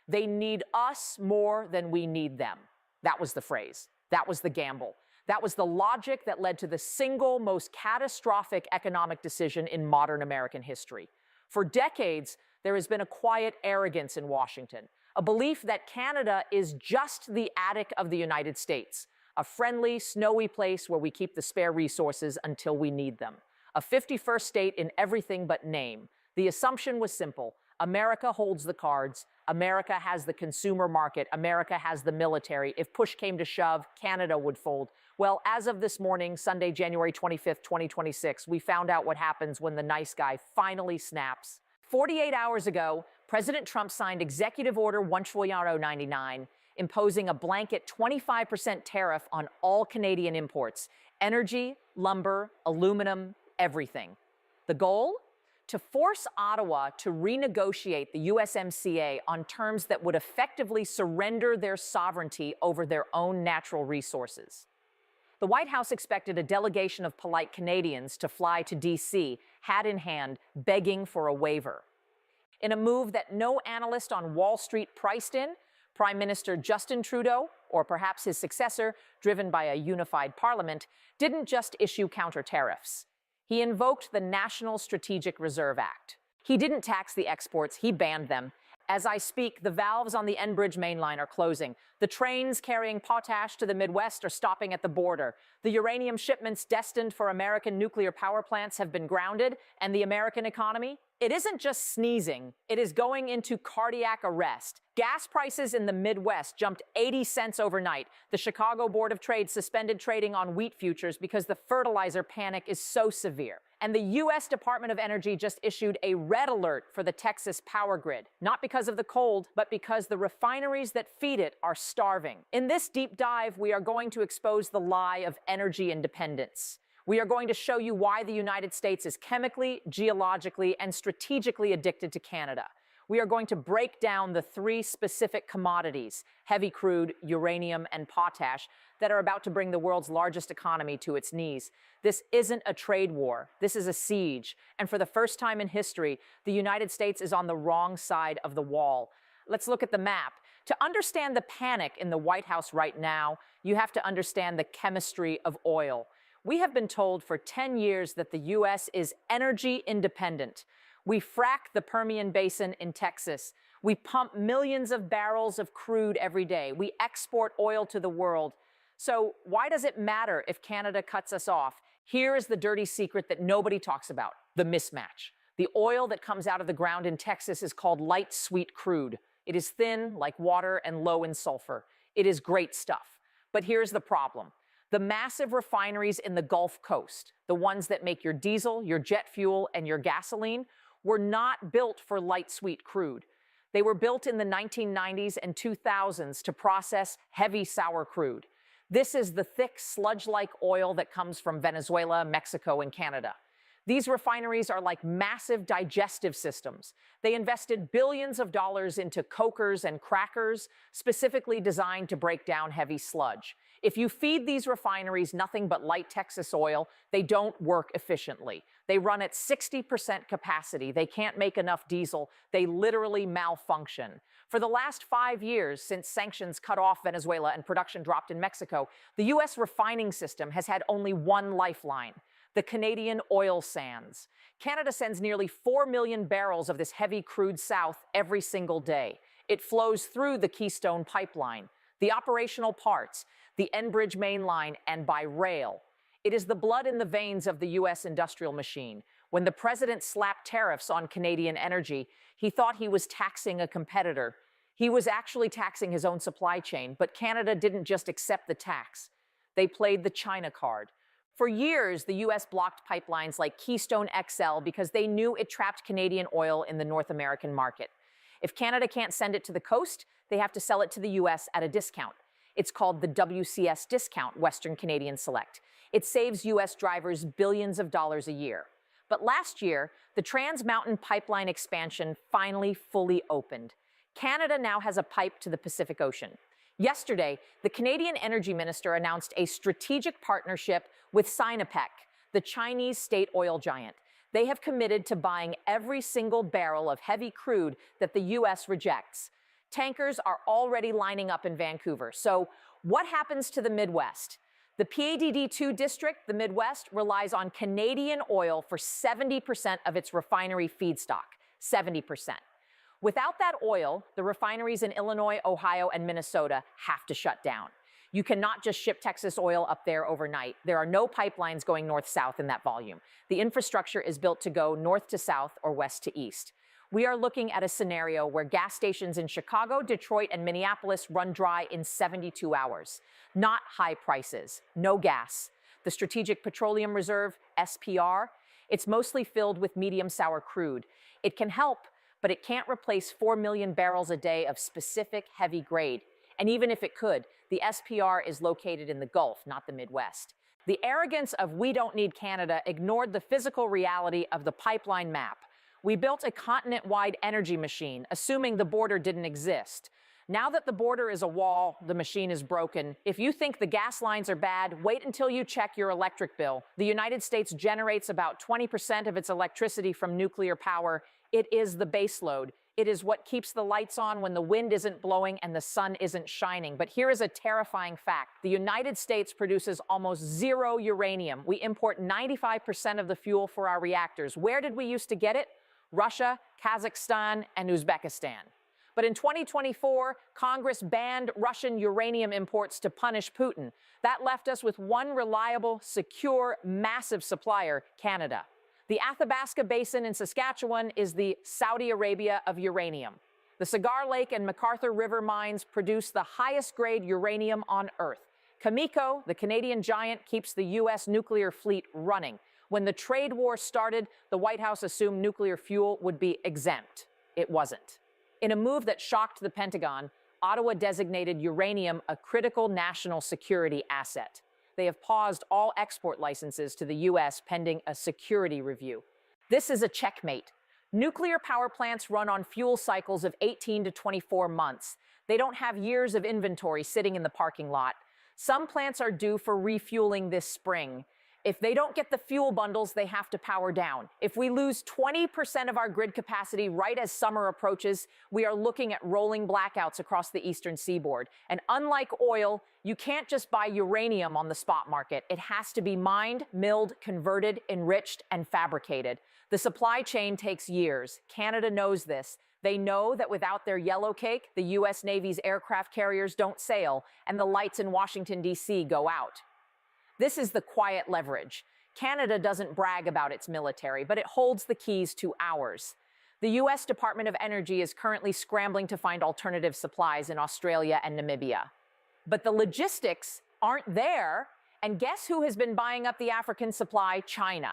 They need us more than we need them. That was the phrase. That was the gamble. That was the logic that led to the single most catastrophic economic decision in modern American history. For decades, there has been a quiet arrogance in Washington, a belief that Canada is just the attic of the United States, a friendly, snowy place where we keep the spare resources until we need them. A 51st state in everything but name. The assumption was simple. America holds the cards. America has the consumer market. America has the military. If push came to shove, Canada would fold. Well, as of this morning, Sunday, January 25th, 2026, we found out what happens when the nice guy finally snaps. 48 hours ago, President Trump signed Executive Order 1/99, imposing a blanket 25% tariff on all Canadian imports, energy, lumber, aluminum, everything. The goal? To force Ottawa to renegotiate the USMCA on terms that would effectively surrender their sovereignty over their own natural resources. The White House expected a delegation of polite Canadians to fly to D.C., hat in hand, begging for a waiver. In a move that no analyst on Wall Street priced in, Prime Minister Justin Trudeau, or perhaps his successor, driven by a unified parliament, didn't just issue counter-tariffs. He invoked the National Strategic Reserve Act. He didn't tax the exports, he banned them. As I speak, the valves on the Enbridge mainline are closing. The trains carrying potash to the Midwest are stopping at the border. The uranium shipments destined for American nuclear power plants have been grounded, and the American economy? It isn't just sneezing, it is going into cardiac arrest. Gas prices in the Midwest jumped 80 cents overnight. The Chicago Board of Trade suspended trading on wheat futures because the fertilizer panic is so severe. And the U.S. Department of Energy just issued a red alert for the Texas power grid, not because of the cold, but because the refineries that feed it are starving. In this deep dive, we are going to expose the lie of energy independence. We are going to show you why the United States is chemically, geologically, and strategically addicted to Canada. We are going to break down the three specific commodities, heavy crude, uranium, and potash, that are about to bring the world's largest economy to its knees. This isn't a trade war. This is a siege. And for the first time in history, the United States is on the wrong side of the wall. Let's look at the map. To understand the panic in the White House right now, you have to understand the chemistry of oil. We have been told for 10 years that the U.S. is energy independent. We frack the Permian Basin in Texas. We pump millions of barrels of crude every day. We export oil to the world. So why does it matter if Canada cuts us off? Here is the dirty secret that nobody talks about, the mismatch. The oil that comes out of the ground in Texas is called light sweet crude. It is thin, like water, and low in sulfur. It is great stuff. But here's the problem. The massive refineries in the Gulf Coast, the ones that make your diesel, your jet fuel, and your gasoline, were not built for light sweet crude. They were built in the 1990s and 2000s to process heavy sour crude. This is the thick, sludge-like oil that comes from Venezuela, Mexico, and Canada. These refineries are like massive digestive systems. They invested billions of dollars into cokers and crackers, specifically designed to break down heavy sludge. If you feed these refineries nothing but light Texas oil, they don't work efficiently. They run at 60% capacity. They can't make enough diesel. They literally malfunction. For the last 5 years, since sanctions cut off Venezuela and production dropped in Mexico, the U.S. refining system has had only one lifeline: the Canadian oil sands. Canada sends nearly 4 million barrels of this heavy crude south every single day. It flows through the Keystone Pipeline, the operational parts, the Enbridge mainline, and by rail. It is the blood in the veins of the U.S. industrial machine. When the president slapped tariffs on Canadian energy, he thought he was taxing a competitor. He was actually taxing his own supply chain, but Canada didn't just accept the tax. They played the China card. For years, the U.S. blocked pipelines like Keystone XL because they knew it trapped Canadian oil in the North American market. If Canada can't send it to the coast, they have to sell it to the U.S. at a discount. It's called the WCS discount, Western Canadian Select. It saves U.S. drivers billions of dollars a year. But last year, the Trans Mountain Pipeline expansion finally fully opened. Canada now has a pipe to the Pacific Ocean. Yesterday, the Canadian Energy Minister announced a strategic partnership with Sinopec, the Chinese state oil giant. They have committed to buying every single barrel of heavy crude that the U.S. rejects. Tankers are already lining up in Vancouver. So what happens to the Midwest? The PADD2 district, the Midwest, relies on Canadian oil for 70% of its refinery feedstock. 70%. Without that oil, the refineries in Illinois, Ohio, and Minnesota have to shut down. You cannot just ship Texas oil up there overnight. There are no pipelines going north-south in that volume. The infrastructure is built to go north to south or west to east. We are looking at a scenario where gas stations in Chicago, Detroit, and Minneapolis run dry in 72 hours. Not high prices, no gas. The Strategic Petroleum Reserve, SPR, it's mostly filled with medium sour crude. It can help, but it can't replace 4 million barrels a day of specific heavy grade. And even if it could, the SPR is located in the Gulf, not the Midwest. The arrogance of "we don't need Canada" ignored the physical reality of the pipeline map. We built a continent-wide energy machine, assuming the border didn't exist. Now that the border is a wall, the machine is broken. If you think the gas lines are bad, wait until you check your electric bill. The United States generates about 20% of its electricity from nuclear power. It is the baseload. It is what keeps the lights on when the wind isn't blowing and the sun isn't shining. But here is a terrifying fact. The United States produces almost zero uranium. We import 95% of the fuel for our reactors. Where did we used to get it? Russia, Kazakhstan, and Uzbekistan. But in 2024, Congress banned Russian uranium imports to punish Putin. That left us with one reliable, secure, massive supplier, Canada. The Athabasca Basin in Saskatchewan is the Saudi Arabia of uranium. The Cigar Lake and McArthur River mines produce the highest grade uranium on Earth. Cameco, the Canadian giant, keeps the U.S. nuclear fleet running. When the trade war started, the White House assumed nuclear fuel would be exempt. It wasn't. In a move that shocked the Pentagon, Ottawa designated uranium a critical national security asset. They have paused all export licenses to the U.S. pending a security review. This is a checkmate. Nuclear power plants run on fuel cycles of 18 to 24 months. They don't have years of inventory sitting in the parking lot. Some plants are due for refueling this spring. If they don't get the fuel bundles, they have to power down. If we lose 20% of our grid capacity right as summer approaches, we are looking at rolling blackouts across the eastern seaboard. And unlike oil, you can't just buy uranium on the spot market. It has to be mined, milled, converted, enriched, and fabricated. The supply chain takes years. Canada knows this. They know that without their yellow cake, the U.S. Navy's aircraft carriers don't sail, and the lights in Washington, D.C. go out. This is the quiet leverage. Canada doesn't brag about its military, but it holds the keys to ours. The U.S. Department of Energy is currently scrambling to find alternative supplies in Australia and Namibia. But the logistics aren't there, and guess who has been buying up the African supply? China.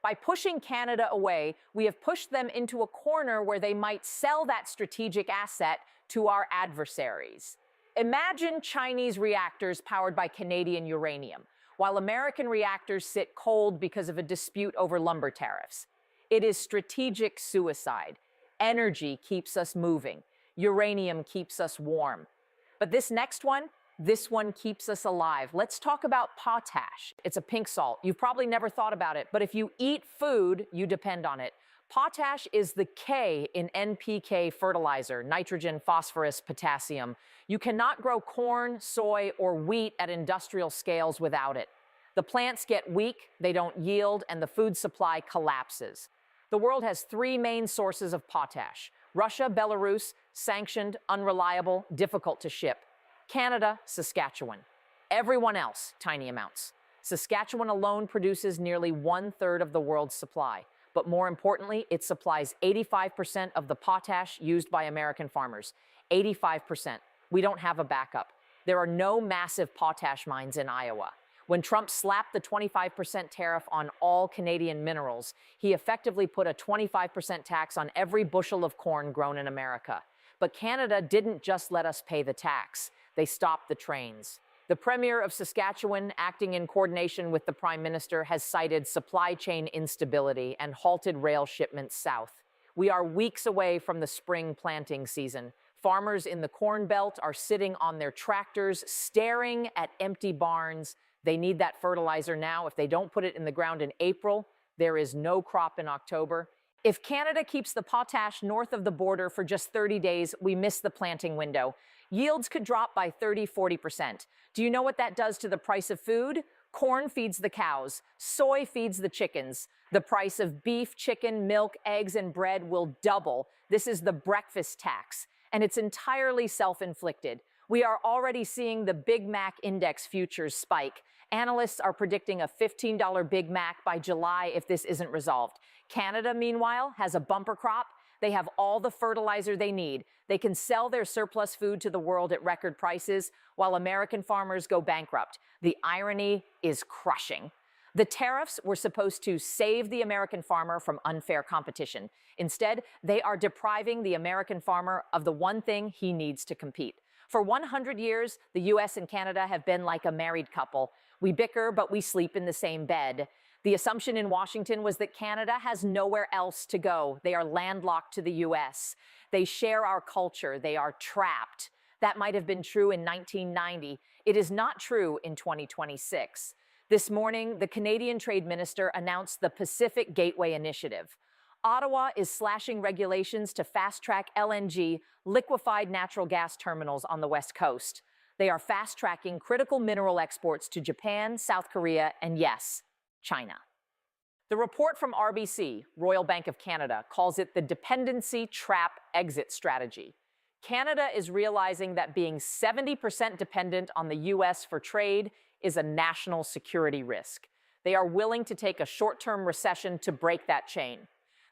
By pushing Canada away, we have pushed them into a corner where they might sell that strategic asset to our adversaries. Imagine Chinese reactors powered by Canadian uranium, while American reactors sit cold because of a dispute over lumber tariffs. It is strategic suicide. Energy keeps us moving. Uranium keeps us warm. But this next one, this one keeps us alive. Let's talk about potash. It's a pink salt. You've probably never thought about it, but if you eat food, you depend on it. Potash is the K in NPK fertilizer, nitrogen, phosphorus, potassium. You cannot grow corn, soy, or wheat at industrial scales without it. The plants get weak, they don't yield, and the food supply collapses. The world has three main sources of potash: Russia, Belarus, sanctioned, unreliable, difficult to ship; Canada, Saskatchewan. Everyone else, tiny amounts. Saskatchewan alone produces nearly 1/3 of the world's supply. But more importantly, it supplies 85% of the potash used by American farmers. 85%. We don't have a backup. There are no massive potash mines in Iowa. When Trump slapped the 25% tariff on all Canadian minerals, he effectively put a 25% tax on every bushel of corn grown in America. But Canada didn't just let us pay the tax. They stopped the trains. The Premier of Saskatchewan, acting in coordination with the Prime Minister, has cited supply chain instability and halted rail shipments south. We are weeks away from the spring planting season. Farmers in the Corn Belt are sitting on their tractors, staring at empty barns. They need that fertilizer now. If they don't put it in the ground in April, there is no crop in October. If Canada keeps the potash north of the border for just 30 days, we miss the planting window. Yields could drop by 30–40%. Do you know what that does to the price of food? Corn feeds the cows. Soy feeds the chickens. The price of beef, chicken, milk, eggs, and bread will double. This is the breakfast tax, and it's entirely self-inflicted. We are already seeing the Big Mac index futures spike. Analysts are predicting a $15 Big Mac by July if this isn't resolved. Canada, meanwhile, has a bumper crop. They have all the fertilizer they need. They can sell their surplus food to the world at record prices, while American farmers go bankrupt. The irony is crushing. The tariffs were supposed to save the American farmer from unfair competition. Instead, they are depriving the American farmer of the one thing he needs to compete. For 100 years, the US and Canada have been like a married couple. We bicker, but we sleep in the same bed. The assumption in Washington was that Canada has nowhere else to go. They are landlocked to the US. They share our culture. They are trapped. That might have been true in 1990. It is not true in 2026. This morning, the Canadian Trade Minister announced the Pacific Gateway Initiative. Ottawa is slashing regulations to fast-track LNG, liquefied natural gas terminals on the West Coast. They are fast-tracking critical mineral exports to Japan, South Korea, and yes, China. The report from RBC, Royal Bank of Canada, calls it the dependency trap exit strategy. Canada is realizing that being 70% dependent on the US for trade is a national security risk. They are willing to take a short-term recession to break that chain.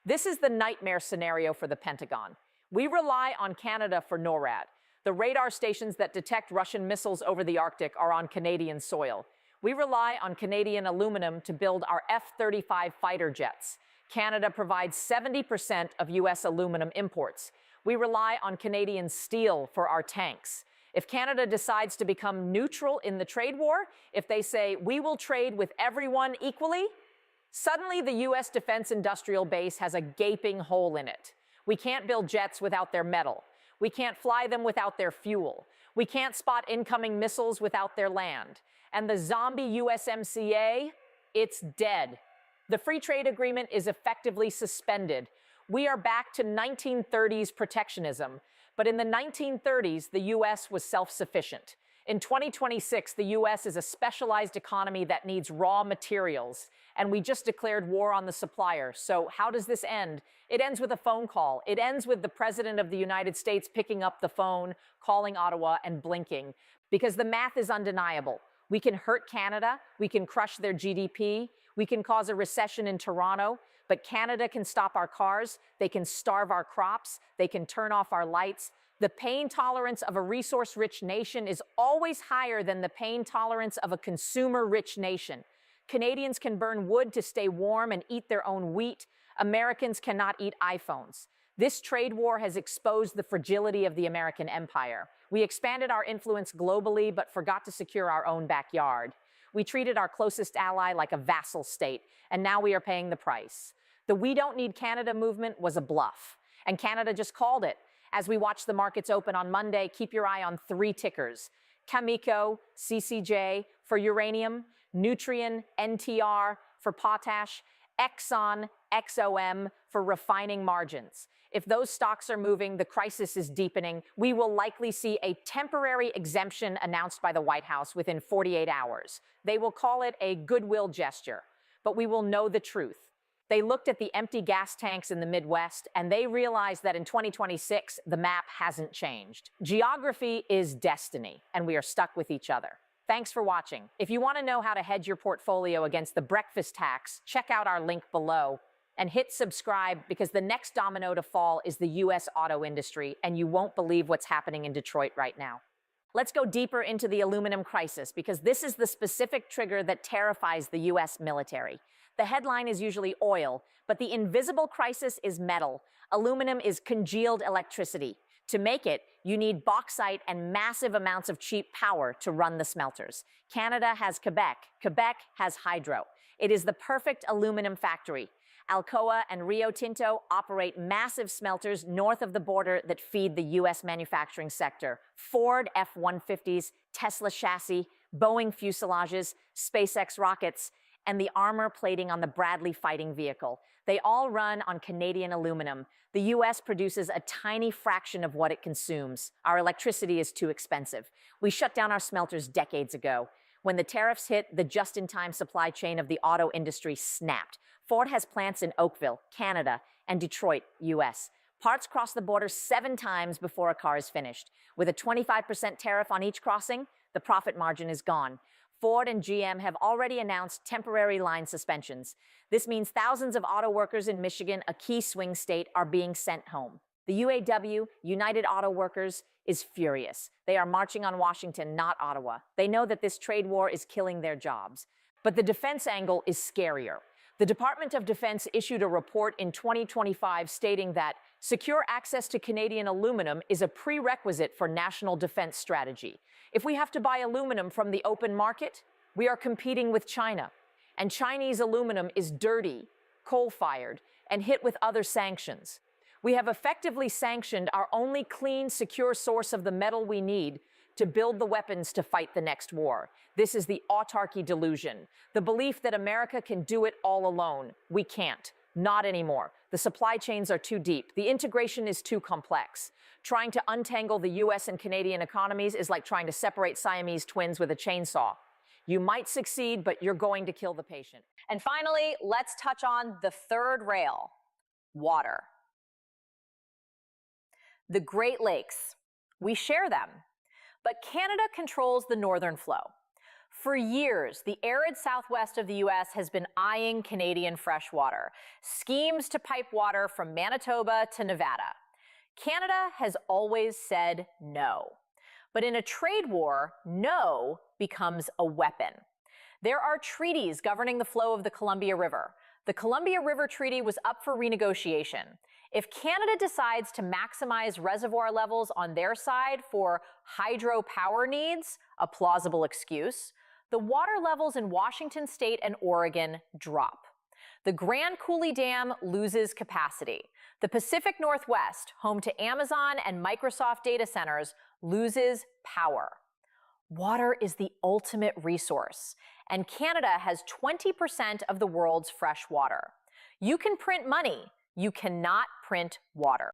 This is the nightmare scenario for the Pentagon. We rely on Canada for NORAD. The radar stations that detect Russian missiles over the Arctic are on Canadian soil. We rely on Canadian aluminum to build our F-35 fighter jets. Canada provides 70% of US aluminum imports. We rely on Canadian steel for our tanks. If Canada decides to become neutral in the trade war, if they say, we will trade with everyone equally, suddenly the US defense industrial base has a gaping hole in it. We can't build jets without their metal. We can't fly them without their fuel. We can't spot incoming missiles without their land. And the zombie USMCA, it's dead. The free trade agreement is effectively suspended. We are back to 1930s protectionism. But in the 1930s, the US was self-sufficient. In 2026, the US is a specialized economy that needs raw materials. And we just declared war on the supplier. So how does this end? It ends with a phone call. It ends with the President of the United States picking up the phone, calling Ottawa, and blinking. Because the math is undeniable. We can hurt Canada. We can crush their GDP. We can cause a recession in Toronto. But Canada can stop our cars. They can starve our crops. They can turn off our lights. The pain tolerance of a resource-rich nation is always higher than the pain tolerance of a consumer-rich nation. Canadians can burn wood to stay warm and eat their own wheat. Americans cannot eat iPhones. This trade war has exposed the fragility of the American empire. We expanded our influence globally, but forgot to secure our own backyard. We treated our closest ally like a vassal state, and now we are paying the price. The We Don't Need Canada movement was a bluff, and Canada just called it. As we watch the markets open on Monday, keep your eye on 3 tickers: Cameco, CCJ for uranium, Nutrien, NTR for potash, Exxon, XOM for refining margins. If those stocks are moving, the crisis is deepening. We will likely see a temporary exemption announced by the White House within 48 hours. They will call it a goodwill gesture, but we will know the truth. They looked at the empty gas tanks in the Midwest, and they realized that in 2026, the map hasn't changed. Geography is destiny, and we are stuck with each other. Thanks for watching. If you want to know how to hedge your portfolio against the breakfast tax, check out our link below. And hit subscribe, because the next domino to fall is the US auto industry, and you won't believe what's happening in Detroit right now. Let's go deeper into the aluminum crisis, because this is the specific trigger that terrifies the US military. The headline is usually oil, but the invisible crisis is metal. Aluminum is congealed electricity. To make it, you need bauxite and massive amounts of cheap power to run the smelters. Canada has Quebec. Quebec has hydro. It is the perfect aluminum factory. Alcoa and Rio Tinto operate massive smelters north of the border that feed the US manufacturing sector. Ford F-150s, Tesla chassis, Boeing fuselages, SpaceX rockets. and the armor plating on the Bradley fighting vehicle. They all run on Canadian aluminum. The U.S. produces a tiny fraction of what it consumes. Our electricity is too expensive. We shut down our smelters decades ago. When the tariffs hit, the just-in-time supply chain of the auto industry snapped. Ford has plants in Oakville, Canada, and Detroit, U.S. Parts cross the border 7 times before a car is finished. With a 25% tariff on each crossing, the profit margin is gone. Ford and GM have already announced temporary line suspensions. This means thousands of auto workers in Michigan, a key swing state, are being sent home. The UAW, United Auto Workers, is furious. They are marching on Washington, not Ottawa. They know that this trade war is killing their jobs. But the defense angle is scarier. The Department of Defense issued a report in 2025 stating that secure access to Canadian aluminum is a prerequisite for national defense strategy. If we have to buy aluminum from the open market, we are competing with China. And Chinese aluminum is dirty, coal-fired, and hit with other sanctions. We have effectively sanctioned our only clean, secure source of the metal we need to build the weapons to fight the next war. This is the autarky delusion, the belief that America can do it all alone. We can't. Not anymore. The supply chains are too deep. The integration is too complex. Trying to untangle the U.S. and Canadian economies is like trying to separate Siamese twins with a chainsaw. You might succeed, but you're going to kill the patient. And finally, let's touch on the third rail, water. The Great Lakes. We share them. But Canada controls the northern flow. For years, the arid southwest of the U.S. has been eyeing Canadian fresh water, schemes to pipe water from Manitoba to Nevada. Canada has always said no. But in a trade war, no becomes a weapon. There are treaties governing the flow of the Columbia River. The Columbia River Treaty was up for renegotiation. If Canada decides to maximize reservoir levels on their side for hydropower needs, a plausible excuse, the water levels in Washington state and Oregon drop. The Grand Coulee Dam loses capacity. The Pacific Northwest, home to Amazon and Microsoft data centers, loses power. Water is the ultimate resource, and Canada has 20% of the world's fresh water. You can print money. You cannot print water.